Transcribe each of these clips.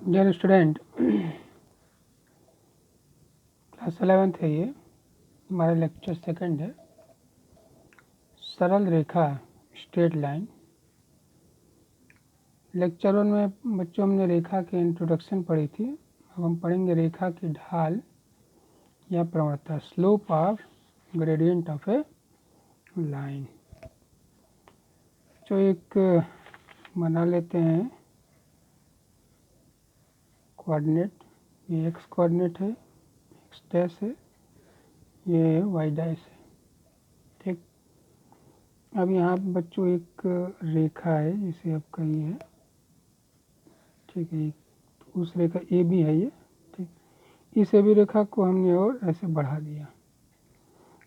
Dear student, class 11th है। ये हमारा लेक्चर सेकंड है। सरल रेखा, स्ट्रेट लाइन। लेक्चर 1 में बच्चों हमने रेखा की इंट्रोडक्शन पढ़ी थी। अब हम पढ़ेंगे रेखा की ढाल या प्रवणता, slope of gradient of A line. तो एक बना लेते हैं कोऑर्डिनेट। ये एक्स कोऑर्डिनेट है, एक्स डैश है, ये वाई डैश है। ठीक, अब यहाँ पे बच्चों एक रेखा है, जिसे आप कही है, ठीक है। तो उस रेखा ए बी है ये, ठीक। इस ए बी रेखा को हमने और ऐसे बढ़ा दिया,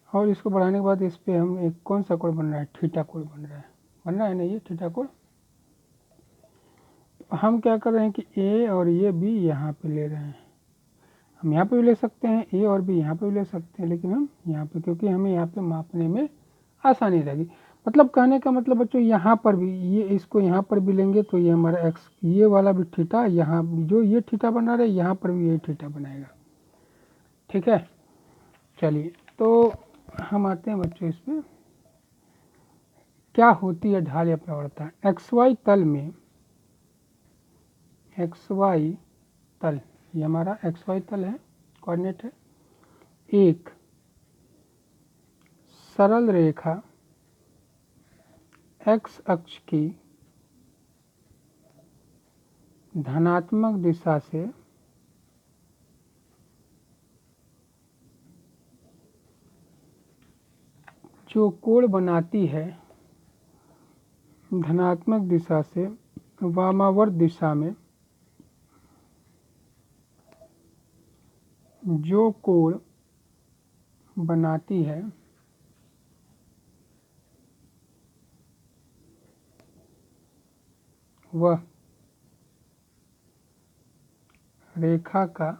और इसको बढ़ाने के बाद इस पे हम एक कौन सा कोण बन रहा है, थीटा कोण बन रहा है ना, ये थीटा कोण। हम क्या कर रहे हैं कि ए और ये बी यहाँ पे ले रहे हैं। हम यहाँ पे भी ले सकते हैं, ए और बी यहाँ पे भी ले सकते हैं, लेकिन हम यहाँ पे, क्योंकि हमें यहाँ पे मापने में आसानी रहेगी। मतलब कहने का मतलब बच्चों, यहाँ पर भी ये, इसको यहाँ पर भी लेंगे तो ये हमारा एक्स, ये वाला भी थीटा, यहाँ जो ये थीटा बना रहे, यहाँ पर भी ये थीटा बनाएगा। ठीक है, चलिए तो हम आते हैं बच्चों इस पर। क्या होती है ढाल या प्रवणता? एक्स वाई तल में, एक्स वाई तल, ये हमारा एक्स वाई तल है, कोऑर्डिनेट है। एक सरल रेखा एक्स अक्ष की धनात्मक दिशा से जो कोण बनाती है, धनात्मक दिशा से वामावर्त दिशा में जो कोण बनाती है, वह रेखा का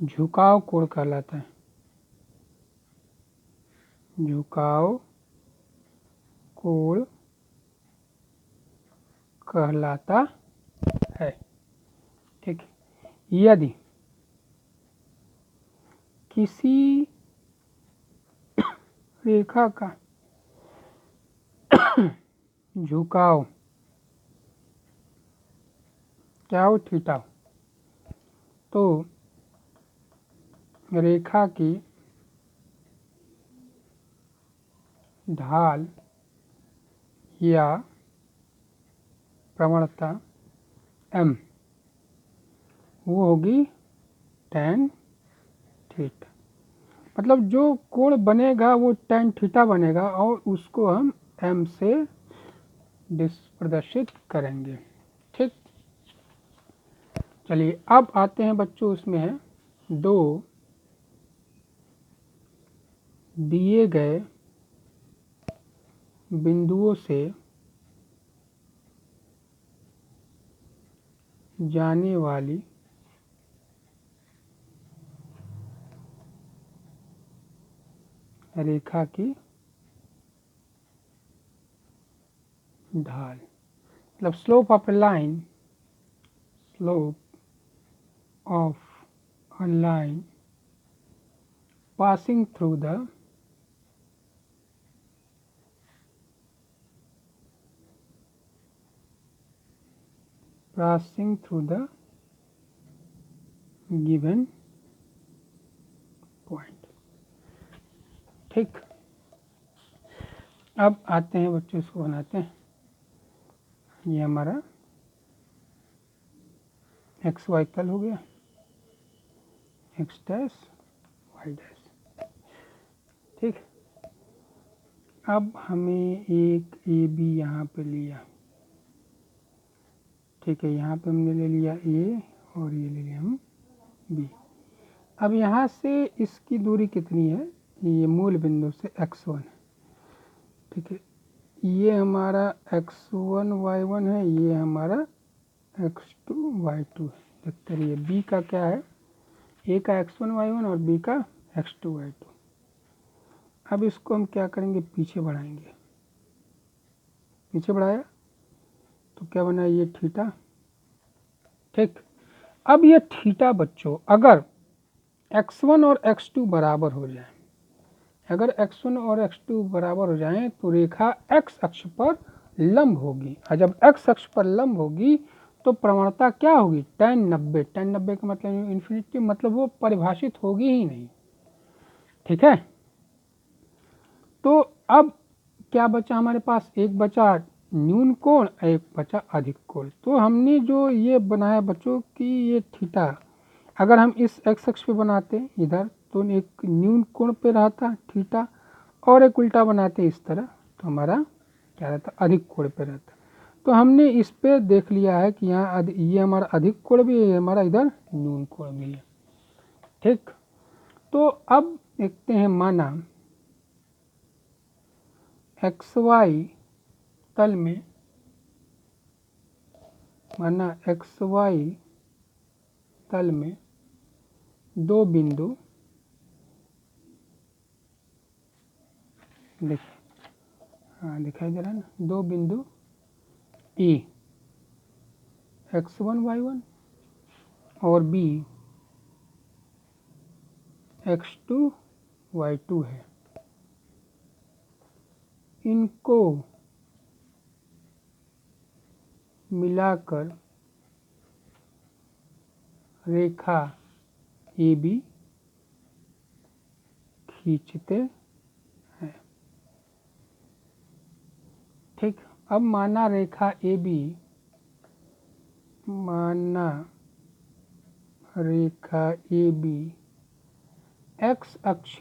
झुकाव कोण कहलाता है। झुकाव कोण कहलाता है। ठीक, यदि किसी रेखा का झुकाव क्या हो, थीटा, तो रेखा की ढाल या प्रवणता m वो होगी tan थीटा। मतलब जो कोण बनेगा वो tan थीटा बनेगा, और उसको हम m से प्रदर्शित करेंगे। ठीक, चलिए अब आते हैं बच्चों, उसमें है दो दिए गए बिंदुओं से जाने वाली रेखा की ढाल, मतलब slope of A line, slope of a line passing through the given point। ठीक, अब आते हैं बच्चों, इसको बनाते हैं। ये हमारा एक्स वाई तल हो गया, एक्स डैश वाई डैश। ठीक, अब हमें एक ए बी यहाँ पे लिया, ठीक है। यहाँ पे हमने ले लिया ए और ये ले लिया हम बी। अब यहाँ से इसकी दूरी कितनी है, ये मूल बिंदु से x1 है, ठीक है। ये हमारा x1 y1 है, ये हमारा x2 y2 है। देखते रहिए b का क्या है, a का x1 y1 और b का x2 y2। अब इसको हम क्या करेंगे, पीछे बढ़ाएंगे। पीछे बढ़ाया तो क्या बना, ये थीटा, ठीक। अब ये थीटा बच्चों अगर x1 और x2 बराबर हो जाए, अगर x1 और x2 बराबर हो जाएं तो रेखा x अक्ष पर लंब होगी, और जब x अक्ष पर लंब होगी तो प्रवणता क्या होगी, tan 90। tan 90 का मतलब इन्फिनिटी, मतलब वो परिभाषित होगी ही नहीं। ठीक है, तो अब क्या बचा हमारे पास, एक बचा न्यून कोण, एक बचा अधिक कोण। तो हमने जो ये बनाया बच्चों कि ये थीटा अगर हम इस एक्स अक्ष पे बनाते इधर तो एक न्यून कोण पे रहता थीटा, और एक उल्टा बनाते इस तरह तो हमारा क्या रहता, अधिक कोण पे रहता। तो हमने इस पे देख लिया है कि यहाँ ये हमारा अधिक कोण भी है, हमारा इधर न्यून कोण भी है। ठीक, तो अब देखते हैं, माना एक्स वाई तल में, माना एक्स वाई तल में दो बिंदु, देखिए हाँ दिखाई दे रहा है ना, दो बिंदु ए x1 y1 और b x2 y2 है। इनको मिलाकर रेखा AB खींचते हैं। ठीक, अब माना रेखा AB, माना रेखा AB x अक्ष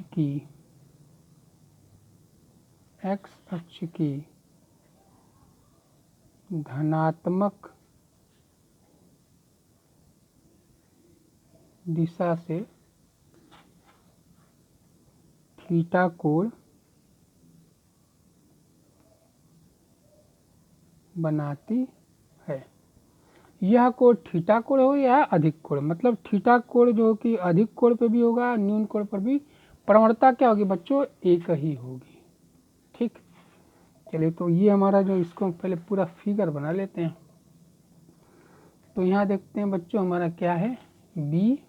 की धनात्मक दिशा से थीटा कोण बनाती है। यह कोण थीटा कोण हो या अधिक कोण, मतलब थीटा कोण जो कि अधिक कोण पे भी होगा, न्यून कोण पर भी प्रवणता क्या होगी बच्चों, एक ही होगी। ठीक, चलिए तो ये हमारा जो, इसको पहले पूरा फिगर बना लेते हैं। तो यहाँ देखते हैं बच्चों हमारा क्या है, बी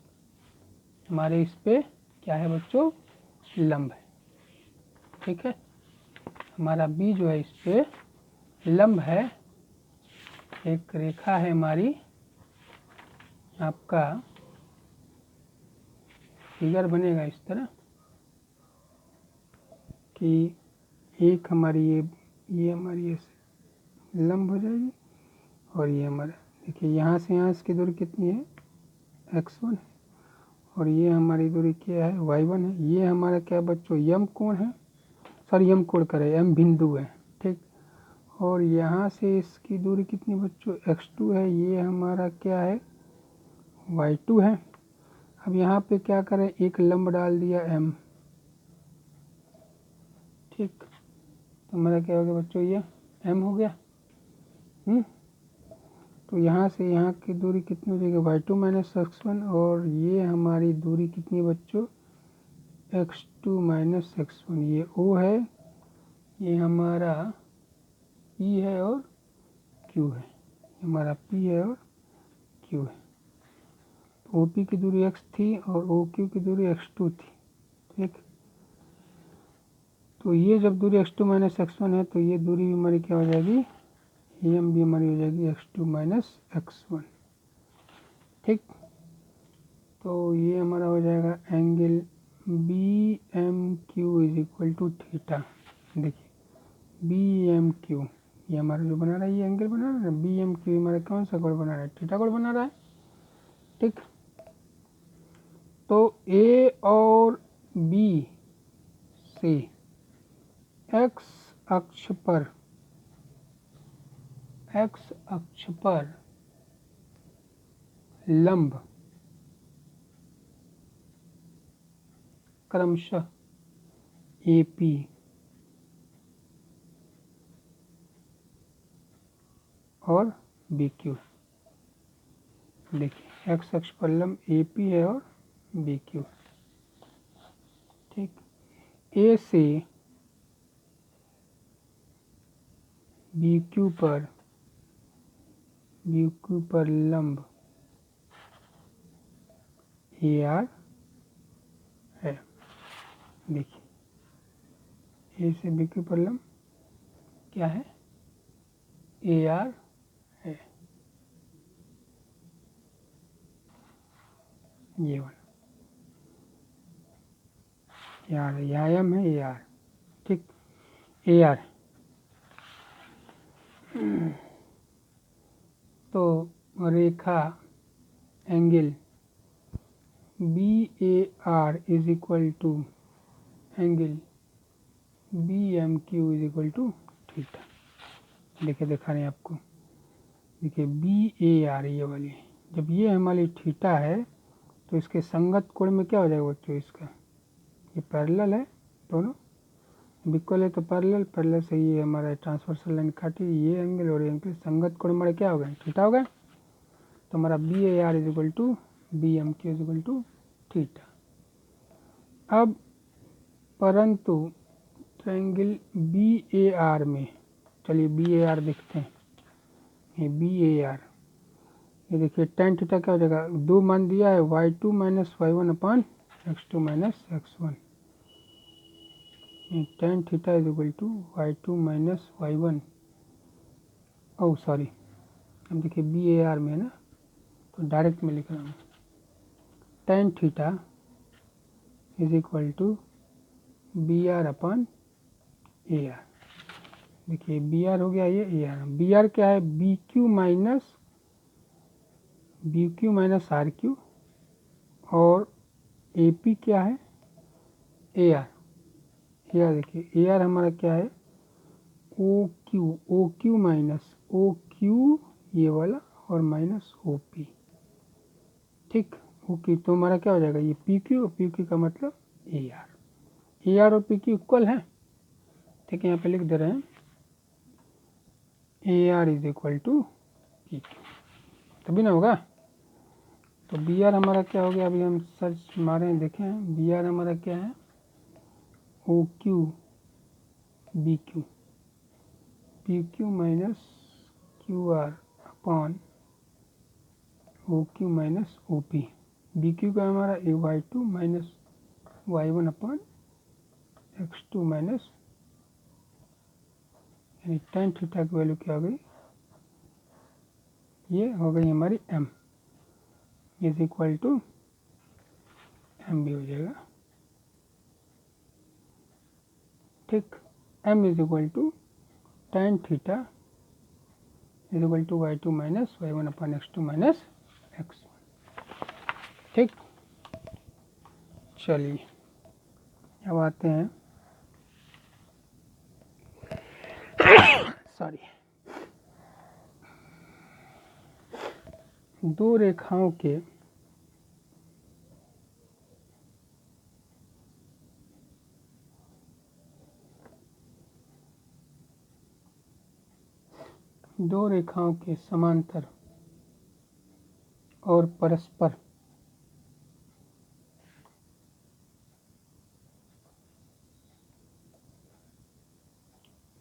हमारे इस पे क्या है बच्चों, लंब है। ठीक है, हमारा बी जो है इस पे लंब है। एक रेखा है हमारी, आपका फिगर बनेगा इस तरह कि एक हमारी ये हमारी ये लंब हो जाएगी, और ये हमारा देखिए यहाँ से यहाँ इसकी दूरी कितनी है, x1 है, और ये हमारी दूरी क्या है, y1 है। ये हमारा क्या बच्चों, यम कोण है, सॉरी यम कोण करे, यम बिंदु है। ठीक, और यहाँ से इसकी दूरी कितनी बच्चों, x2 है। ये हमारा क्या है, y2 है। अब यहाँ पे क्या करें, एक लंब डाल दिया m। ठीक, तो हमारा क्या हो गया बच्चों, ये m हो गया। तो यहाँ से यहाँ की दूरी कितनी हो जाएगी, y2 माइनस x1, और ये हमारी दूरी कितनी बच्चों, x2 माइनस x1। ये O है, ये हमारा P है और Q है, हमारा P है और Q है। तो OP की दूरी x थी और OQ की दूरी x2 थी। ठीक, तो ये जब दूरी x2 माइनस x1 है तो ये दूरी भी हमारी क्या हो जाएगी, ये भी हमारी हो जाएगी x2 माइनस x1। ठीक, तो ये हमारा हो जाएगा angle BMQ is equal to theta. देखिए BMQ ये हमारा जो बना रहा है, ये एंगल बना रहा है ना, BMQ हमारा कौन सा कोण बना रहा है, थीटा कोण बना रहा है। ठीक, तो A और B से x अक्ष पर लंब क्रमशः AP और BQ। देखिए x अक्ष पर लंब AP है और BQ। ठीक, A से BQ पर लंब ए आर है। देखिए ए से बी की प्रॉब्लम क्या है, ए आर है, ये वाला ए आर है, यहाँ एम है, ए आर, ठीक, ए आर। तो रेखा angle B A R is equal to angle B M Q is equal to theta. देखिए दिखा रहे हैं आपको, देखिए बी ए आर ये वाली, जब ये हमारी थीटा है तो इसके संगत कोण में क्या हो जाएगा बच्चों, इसका ये पैरेलल है, दोनों इक्वल है तो पैरेलल, पैरेलल से ये हमारा ट्रांसवर्सल लाइन काटी, ये एंगल और ये एंगल संगत कोण हमारे क्या हो गए, थीटा हो गए। तो हमारा B A R is equal to B M Q is equal to theta. अब परंतु ट्रायंगल बी ए आर में, चलिए बी ए आर देखते हैं, ये बी ए आर, ये देखिए tan थीटा क्या हो जाएगा, दो मान दिया है y2 minus y1 upon x2 minus x1, tan theta is equal to y2 minus y1, oh sorry, अब देखिए बी ए आर में है ना, तो डायरेक्ट में लिख रहा हूँ, tan theta is equal to B R upon A R. देखिए बी आर हो गया, ये ए आर, बी आर क्या है, B Q minus R Q, और ए पी क्या है, ए आर। देखिए ए आर हमारा क्या है, O Q minus O Q ये वाला, और माइनस ओ पी, ठीक, ओ क्यू, तो हमारा क्या हो जाएगा, ये पी क्यू का मतलब ए आर और पी क्यू इक्वल है, ठीक है, यहाँ पे लिख दे रहे हैं A R is equal to P Q, तभी ना होगा। तो बी आर हमारा क्या हो गया, अभी हम सर्च मारें देखें, बी आर हमारा क्या है, O Q B Q, P Q minus Q R upon O Q minus O P, B Q का हमारा a y two minus y one upon x two minus, यानी tan थीटा की value क्या हो गई, ये हो गई हमारी m is equal to m भी हो जाएगा, ठीक, m is equal to tan theta is equal to y2 minus y1 upon x2 minus x1, ठीक। चलिए अब आते हैं, सॉरी, दो रेखाओं के समांतर और परस्पर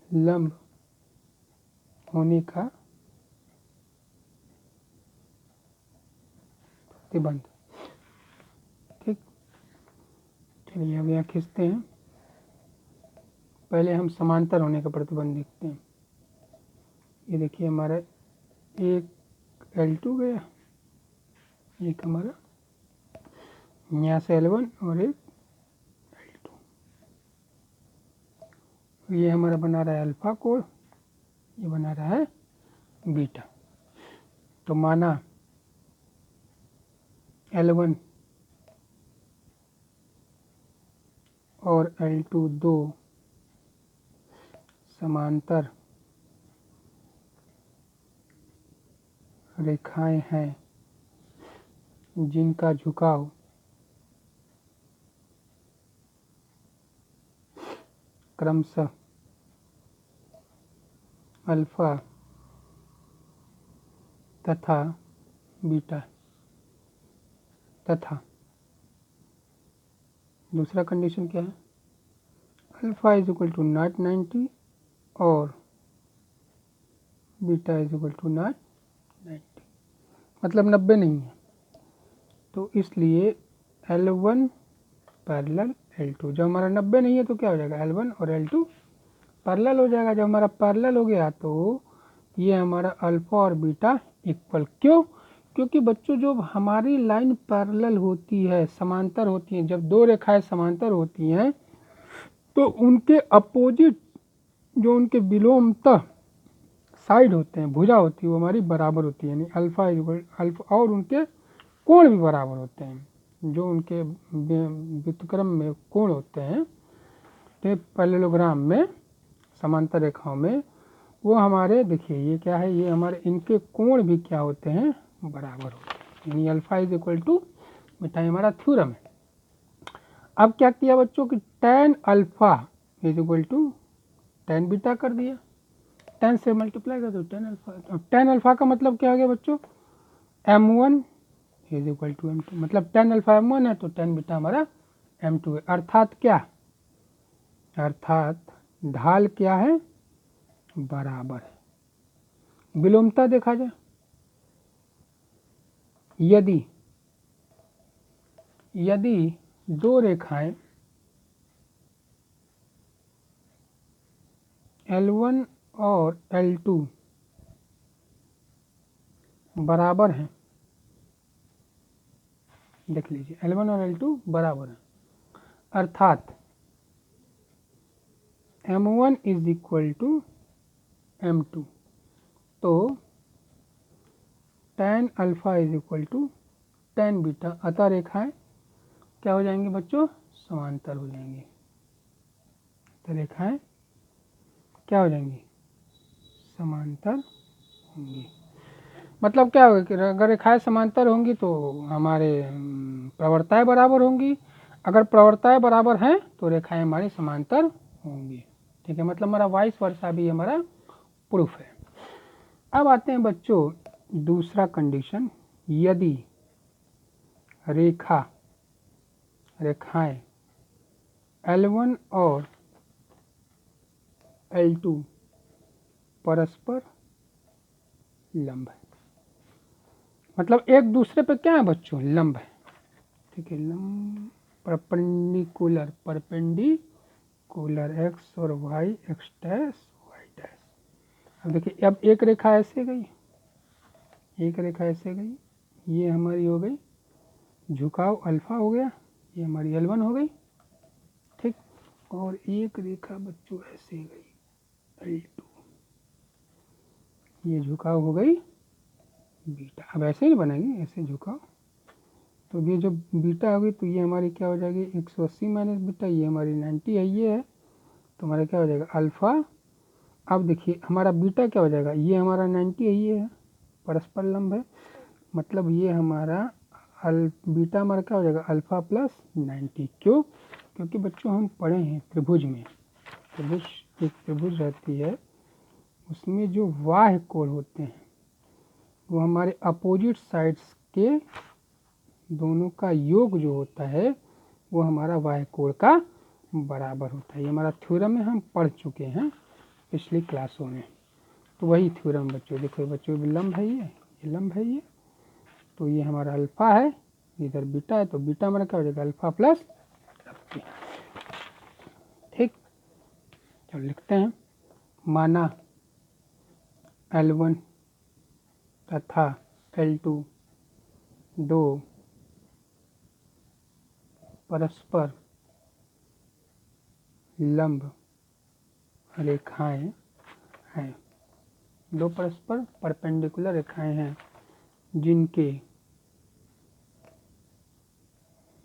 लंब होने का प्रतिबंध, ठीक। चलिए अब यहाँ खींचते हैं, पहले हम समांतर होने का प्रतिबंध देखते हैं। ये देखिए हमारा एक L2 गया, एक हमारा यहाँ से L1 और एक L2, ये हमारा बना रहा है अल्फा कोण, ये बना रहा है बीटा। तो माना L1 और L2 दो समांतर रेखाएं हैं जिनका झुकाव क्रमशः अल्फा तथा बीटा, तथा दूसरा कंडीशन क्या है, alpha is equal to not 90 और beta is equal to not 90, मतलब 90 नहीं है। तो इसलिए L1 पैरेलल L2। जब हमारा 90 नहीं है तो क्या हो जाएगा, L1 और L2 पैरेलल हो जाएगा। जब हमारा पैरेलल हो गया तो ये हमारा अल्फा और बीटा इक्वल। क्यों? क्योंकि बच्चों जो हमारी लाइन पैरेलल होती है, समांतर होती है, जब दो रेखाएं समांतर होती हैं तो उनके अपोजिट जो उनके विलोमतः साइड होते हैं, भुजा होती है, वो हमारी बराबर होती है, यानी अल्फा और उनके कोण भी बराबर होते हैं। जो उनके व्युत्क्रम में कोण होते हैं तो पैरेललोग्राम में, समांतर रेखाओं में, वो हमारे, देखिए ये क्या है, ये हमारे इनके कोण भी क्या होते हैं, बराबर होते हैं, यानी अल्फा इज इक्वल टू बेटा हमारा थ्योरम है। अब क्या किया बच्चों कि tan alpha is equal to tan beta कर दिया, tan से मल्टीप्लाई कर दो tan अल्फा। tan अल्फा का मतलब क्या हो गया बच्चों, m1 is equal to m2, मतलब tan अल्फा m1 है तो tan बीटा हमारा m2 है। अर्थात क्या, अर्थात ढाल क्या है, बराबर है। विलोमता देखा जाए, यदि दो रेखाएं L1 और L2 बराबर हैं, देख लीजिए L1 और L2 बराबर हैं, अर्थात M1 is equal to M2, तो tan alpha is equal to tan beta, अतः रेखाएं क्या हो जाएंगी बच्चों, समांतर हो जाएंगी। तो रेखाएं क्या हो जाएंगी, समांतर होंगी। मतलब क्या होगा कि अगर रेखाएं समांतर होंगी तो हमारे प्रवणताएं बराबर होंगी, अगर प्रवणताएं बराबर हैं तो रेखाएं हमारी समांतर होंगी। ठीक है, मतलब हमारा वाइस वर्सा भी हमारा प्रूफ है। अब आते हैं बच्चों दूसरा कंडीशन, यदि रेखाएं L1 और L2 परस्पर लंब है, मतलब एक दूसरे पे क्या है बच्चों, लंब है। ठीक है, लंब परपेंडिकुलर एक्स और Y, X dash Y dash. अब देखिए, अब एक रेखा ऐसे गई, एक रेखा ऐसे गई, ये हमारी हो गई झुकाव अल्फा हो गया, ये हमारी L1 हो गई। ठीक, और एक रेखा बच्चों ऐसे गई L2, ये झुकाव हो गई बीटा। अब ऐसे ही बनेगी, ऐसे झुकाव, तो ये जो बीटा होगी तो ये हमारी क्या हो जाएगी 180 माइनस बीटा, ये हमारी 90 है, ये है तो हमारा क्या हो जाएगा अल्फा। अब देखिए हमारा बीटा क्या हो जाएगा, ये हमारा 90 है, ये है परस्पर लंब है, मतलब ये हमारा बीटा हमारा क्या हो जाएगा अल्फा प्लस 90। क्यों? क्योंकि बच्चों हम पढ़े हैं त्रिभुज में, त्रिभुज एक त्रिभुज रहती है, उसमें जो बाह्य कोण होते हैं वो हमारे अपोजिट साइड्स के दोनों का योग जो होता है वो हमारा बाह्य कोण का बराबर होता है। ये हमारा थ्योरम में हम पढ़ चुके हैं पिछली क्लासों में, तो वही थ्योरम बच्चों, देखो बच्चों लंब है, ये लंब है, ये तो ये हमारा अल्फा है, इधर बीटा है, तो बीटा हमारा क्या हो जाएगा अल्फा प्लस 90। ठीक, चलो लिखते हैं, माना L1 तथा L2 दो परस्पर लंब रेखाएं हैं, दो परस्पर परपेंडिकुलर रेखाएं हैं जिनके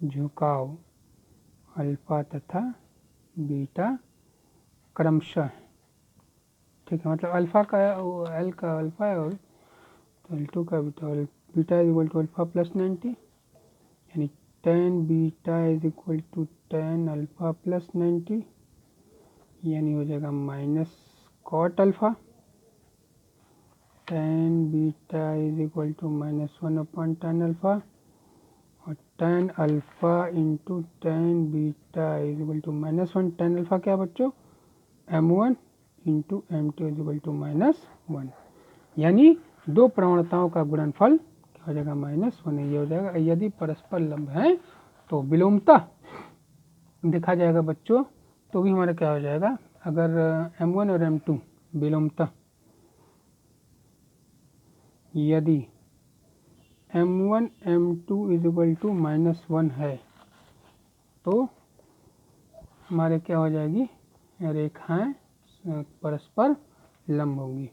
झुकाव अल्फा तथा बीटा क्रमशः है। ठीक है, मतलब अल्फा का एल का अल्फा है और L2 का बीटा, और beta is equal to alpha plus 90, यानी tan beta is equal to tan alpha plus 90, यानी हो जाएगा minus cot alpha. tan beta is equal to -1/tan alpha, और tan alpha into tan beta is equal to -1। tan alpha क्या बच्चों m1 into m2 is equal to -1, यानी दो प्रवणताओं का गुणनफल क्या हो जाएगा -1, ये हो जाएगा यदि परस्पर लंब हैं तो विलोमतः देखा जाएगा बच्चों, तो भी हमारा क्या हो जाएगा, अगर m1 और m2 विलोमतः यदि m1 m2 -1 है तो हमारे क्या हो जाएगी, रेखाएं परस्पर लंब होंगी।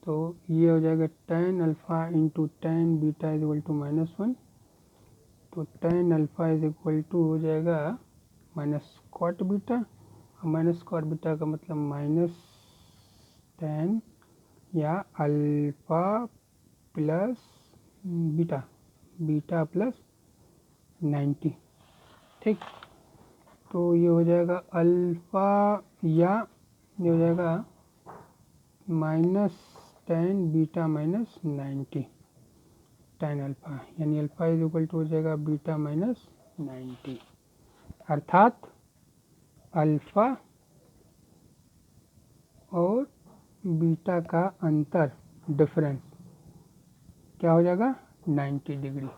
तो ये हो जाएगा tan alpha into tan beta =-1, तो tan अल्फ़ा हो जाएगा -cot बीटा, और -cot बीटा का मतलब -tan या alpha plus beta, beta plus 90, ठीक। तो ये हो जाएगा अल्फ़ा, या ये हो जाएगा -tan बीटा -90 tan अल्फ़ा, यानी अल्फ़ा हो जाएगा बीटा -90, अर्थात अल्फ़ा और बीटा का अंतर, डिफरेंस क्या हो जाएगा, 90 डिग्री,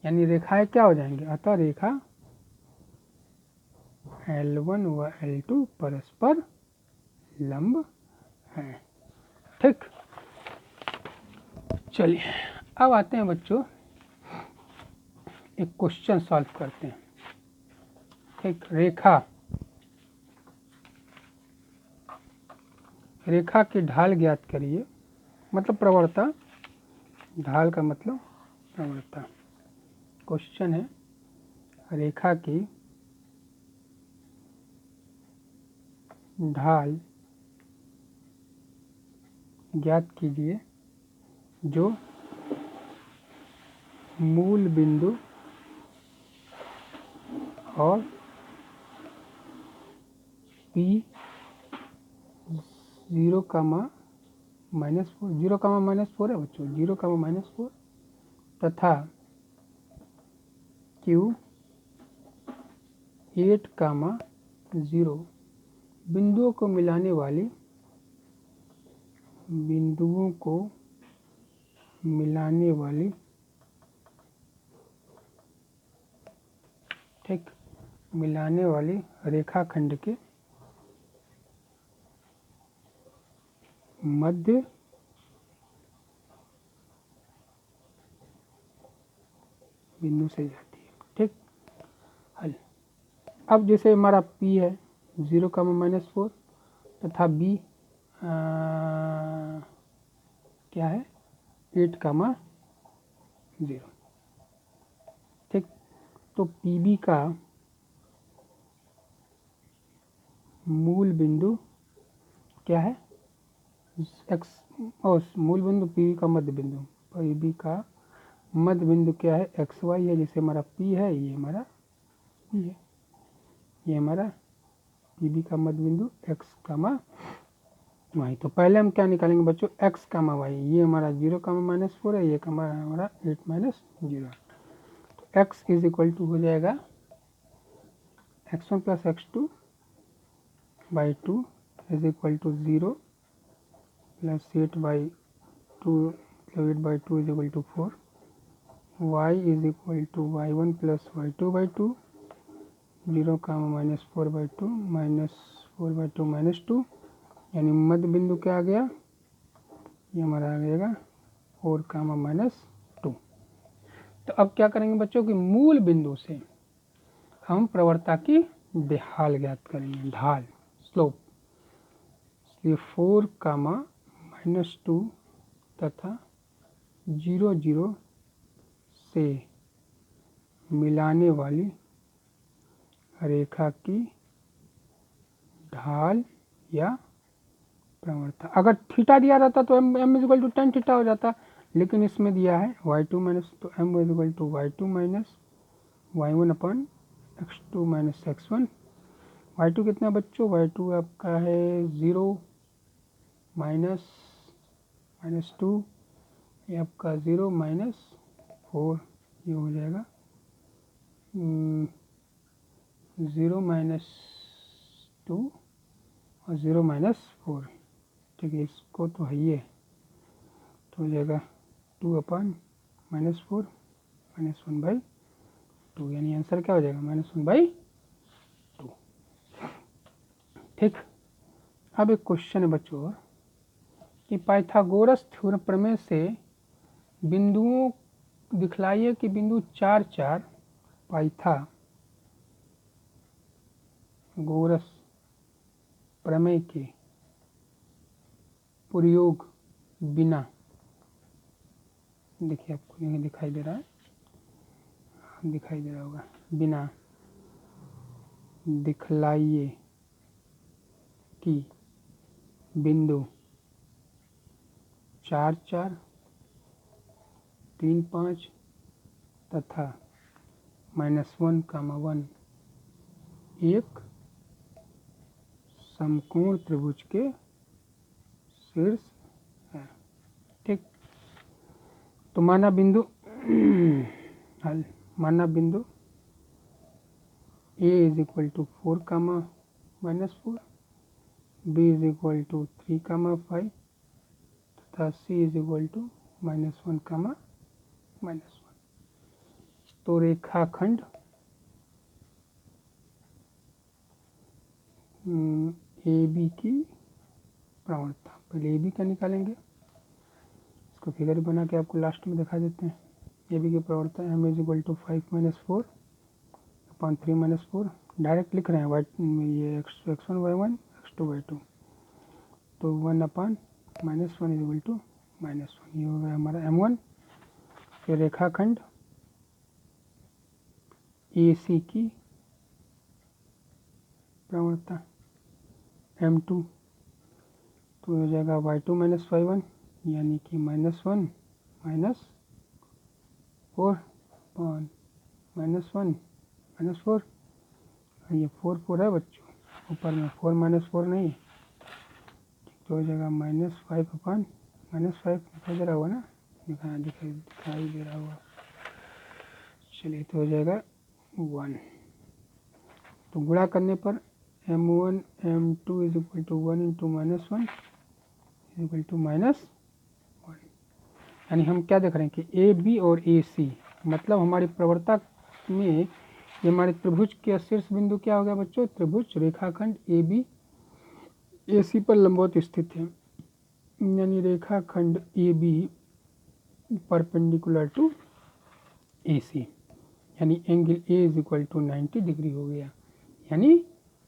यानी रेखाएं क्या हो जाएंगी, अतः रेखा L1 व L2 परस्पर लंब है, ठीक। चलिए अब आते हैं बच्चों, एक क्वेश्चन सॉल्व करते हैं। एक रेखा की ढाल ज्ञात करिए, मतलब प्रवणता, ढाल का मतलब प्रवणता। क्वेश्चन है रेखा की ढाल ज्ञात कीजिए जो मूल बिंदु और P 0, -4, 0, -4 है बच्चों, 0, -4 तथा Q 8, 0 बिंदुओं को मिलाने वाली ठीक, मिलाने वाली रेखाखंड के मध्य बिंदु से जाती है, ठीक। हल, अब जैसे हमारा P है 0, -4 तथा B क्या है 8, 0, ठीक। तो PB का मूल बिंदु क्या है, x, और मूल बिंदु PB का मध्य बिंदु, PB का मध्य बिंदु क्या है, XY है, जैसे हमारा P है, ये हमारा P है, ये हमारा PB का मध्य बिंदु x, y। तो पहले हम क्या निकालेंगे बच्चों, x, y, ये हमारा 0, -4 है, ये हमारा 8, -0। तो x हो जाएगा x1 + x2 by 2 = 0 + 8/2, 8/2 = 4, y y1 + y2/2, 0, -4/2 -4/2 -2, यानी मध्य बिंदु क्या आ गया, ये हमारा आ जाएगा 4, -2। तो अब क्या करेंगे बच्चों की मूल बिंदु से हम प्रवणता की ढाल ज्ञात करेंगे, ढाल, स्लोप। इसलिए 4, -2 तथा 0, 0 से मिलाने वाली रेखा की ढाल या प्रवणता। अगर थीटा दिया रहता तो m = tan थीटा हो जाता, लेकिन इसमें दिया है y2 तो m = y2 - y1 x2 - x1। y2 कितना बच्चों, y2 आपका है 0 -2, ये आपका 0 -4, ये हो जाएगा 0 -2 और 0 -4, ठीक है। इसको तो है ये, तो हो जाएगा 2/-4 -1/2। 2, यानी आंसर क्या हो जाएगा -1/2। ठीक, अब एक क्वेश्चन है बच्चों कि पाइथागोरस थ्योरम प्रमेय से बिंदुओं दिखलाइए कि बिंदु 4 4 पाइथागोरस प्रमेय के प्रयोग बिना, देखिए आपको यहाँ दिखाई दे रहा है, दिखाई दे रहा होगा, बिना दिखलाइए कि बिंदु 4 4 3 5 तथा -1, 1 एक समकोण त्रिभुज के शीर्ष है। ठीक, तो माना बिंदु A = 4, -4, B = 3, 5 तथा C = -1, -1। तो रेखाखंड AB की प्रवणता, पहले AB का निकालेंगे, इसको फिगर बना के आपको लास्ट में दिखा देते हैं। AB की प्रवणता M = 5 - 4 अपॉन 3 - 4, डायरेक्ट लिख रहे हैं ये x1 y1 x2 y2, तो 1 अपॉन -1 = -1, ये हो गया हमारा M1। फिर रेखाखंड AC की प्रवणता M2, तो हो जाएगा y2 - y1, यानी कि -1 - 4 अपॉन -1 - 4, ये 4 4 है बच्चों, ऊपर में 4 - 4 नहीं, तो हो जाएगा -5 अपॉन -5, दिखाई दे रहा होगा ना, दिखाई दे रहा होगा, चलिए तो हो जाएगा 1। तो गुणा करने पर M1 M2 = 1 × -1 = -1, यानी हम क्या देख रहे हैं कि AB और AC, मतलब हमारी प्रवणता में ये हमारे त्रिभुज के शीर्ष बिंदु क्या हो गया बच्चों, त्रिभुज रेखाखंड AB AC पर लंबवत स्थित है, यानी रेखाखंड AB परपेंडिकुलर टू AC, यानी एंगल A = 90 डिग्री हो गया। यानी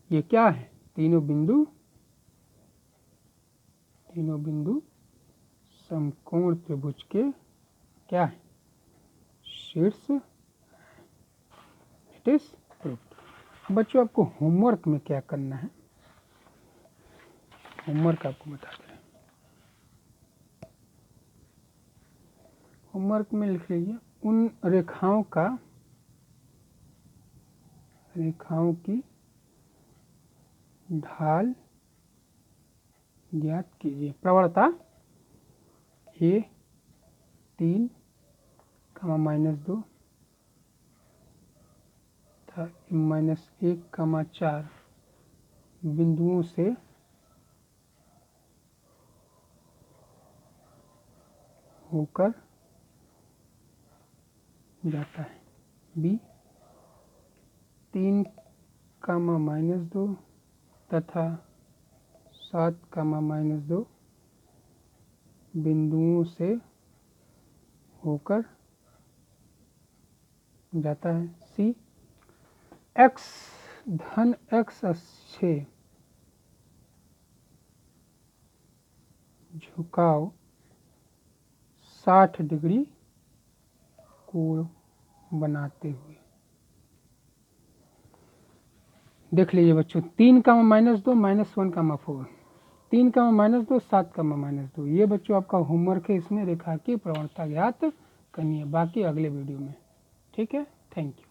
ये क्या है, तीनों बिंदु समकोण त्रिभुज के क्या है, शीर्ष। It is proved. बच्चों आपको होमवर्क में क्या करना है, होमवर्क आपको बता दे रहे हैं। होमवर्क में लिख लीजिए उन रेखाओं की ढाल ज्ञात कीजिए। प्रवणता A 3, -2 तथा -1, 4 बिंदुओं से होकर जाता है। B 3, -2 तथा 7, -2 बिंदुओं से होकर जाता है। C x अक्ष झुकाव 60 डिग्री कोण बनाते हुए। देख लीजिए बच्चों, 3, -2 -1, 4 3, -2 7, -2, ये बच्चों आपका होमवर्क है। इसमें रेखा की प्रवणता ज्ञात करनी है, बाकी अगले वीडियो में। ठीक है, थैंक यू।